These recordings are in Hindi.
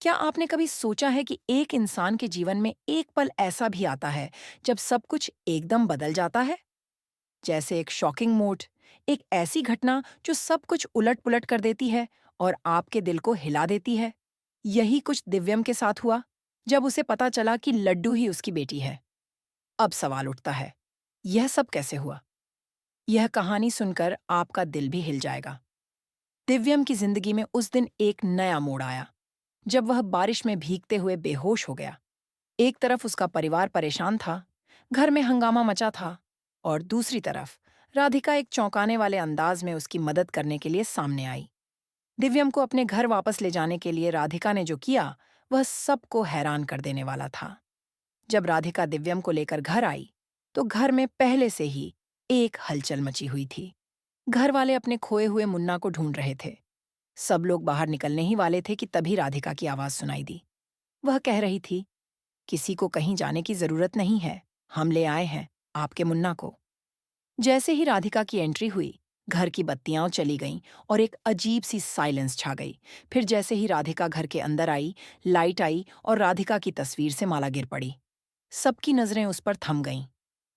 क्या आपने कभी सोचा है कि एक इंसान के जीवन में एक पल ऐसा भी आता है जब सब कुछ एकदम बदल जाता है? जैसे एक शॉकिंग मोड, एक ऐसी घटना जो सब कुछ उलट-पुलट कर देती है और आपके दिल को हिला देती है। यही कुछ दिव्यम के साथ हुआ, जब उसे पता चला कि लड्डू ही उसकी बेटी है। अब सवाल उठता है, यह सब कैसे हुआ? यह कहानी सुनकर आपका दिल भी हिल जाएगा। दिव्यम की जिंदगी में उस दिन एक नया मोड़ आया, जब वह बारिश में भीगते हुए बेहोश हो गया। एक तरफ उसका परिवार परेशान था, घर में हंगामा मचा था, और दूसरी तरफ राधिका एक चौंकाने वाले अंदाज में उसकी मदद करने के लिए सामने आई। दिव्यम को अपने घर वापस ले जाने के लिए राधिका ने जो किया, वह सबको हैरान कर देने वाला था। जब राधिका दिव्यम को लेकर घर आई, तो घर में पहले से ही एक हलचल मची हुई थी। घर वाले अपने खोए हुए मुन्ना को ढूंढ रहे थे। सब लोग बाहर निकलने ही वाले थे कि तभी राधिका की आवाज सुनाई दी। वह कह रही थी, किसी को कहीं जाने की जरूरत नहीं है, हम ले आए हैं आपके मुन्ना को। जैसे ही राधिका की एंट्री हुई, घर की बत्तियां चली गईं और एक अजीब सी साइलेंस छा गई। फिर जैसे ही राधिका घर के अंदर आई, लाइट आई और राधिका की तस्वीर से माला गिर पड़ी। सबकी नजरें उस पर थम गईं।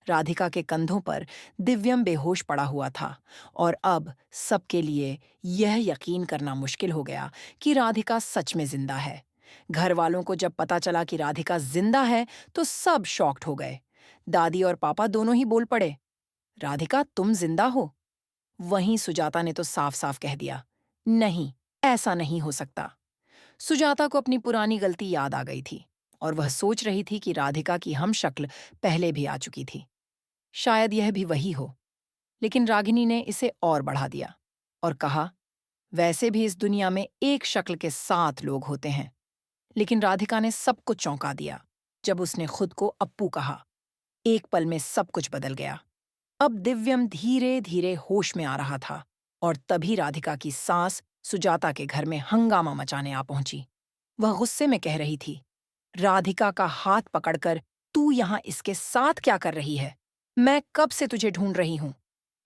राधिका के कंधों पर दिव्यम बेहोश पड़ा हुआ था, और अब सबके लिए यह यकीन करना मुश्किल हो गया कि राधिका सच में जिंदा है। घर वालों को जब पता चला कि राधिका जिंदा है, तो सब शॉक्ड हो गए। दादी और पापा दोनों ही बोल पड़े, राधिका तुम जिंदा हो? वहीं सुजाता ने तो साफ साफ कह दिया, नहीं, ऐसा नहीं हो सकता। सुजाता को अपनी पुरानी गलती याद आ गई थी, और वह सोच रही थी कि राधिका की हम शक्ल पहले भी आ चुकी थी। शायद यह भी वही हो। लेकिन रागिनी ने इसे और बढ़ा दिया और कहा, वैसे भी इस दुनिया में एक शक्ल के 7 लोग होते हैं। लेकिन राधिका ने सबको चौंका दिया जब उसने खुद को अप्पू कहा। एक पल में सब कुछ बदल गया। अब दिव्यम धीरे धीरे होश में आ रहा था, और तभी राधिका की सास सुजाता के घर में हंगामा मचाने आ पहुंची। वह गुस्से में कह रही थी, राधिका का हाथ पकड़कर तू यहाँ इसके साथ क्या कर रही है? मैं कब से तुझे ढूंढ रही हूं।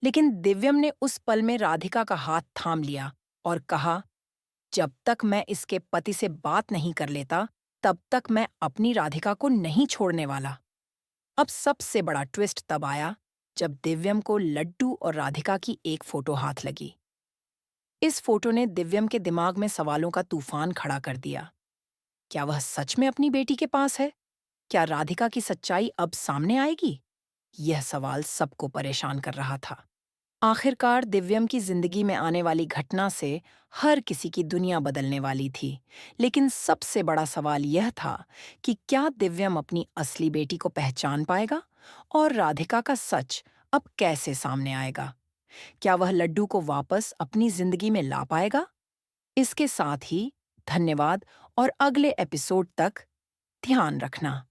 लेकिन दिव्यम ने उस पल में राधिका का हाथ थाम लिया और कहा, जब तक मैं इसके पति से बात नहीं कर लेता, तब तक मैं अपनी राधिका को नहीं छोड़ने वाला। अब सबसे बड़ा ट्विस्ट तब आया, जब दिव्यम को लड्डू और राधिका की एक फोटो हाथ लगी। इस फोटो ने दिव्यम के दिमाग में सवालों का तूफान खड़ा कर दिया। क्या वह सच में अपनी बेटी के पास है? क्या राधिका की सच्चाई अब सामने आएगी? यह सवाल सबको परेशान कर रहा था। आखिरकार दिव्यम की जिंदगी में आने वाली घटना से हर किसी की दुनिया बदलने वाली थी। लेकिन सबसे बड़ा सवाल यह था कि क्या दिव्यम अपनी असली बेटी को पहचान पाएगा, और राधिका का सच अब कैसे सामने आएगा? क्या वह लड्डू को वापस अपनी जिंदगी में ला पाएगा? इसके साथ ही धन्यवाद, और अगले एपिसोड तक ध्यान रखना।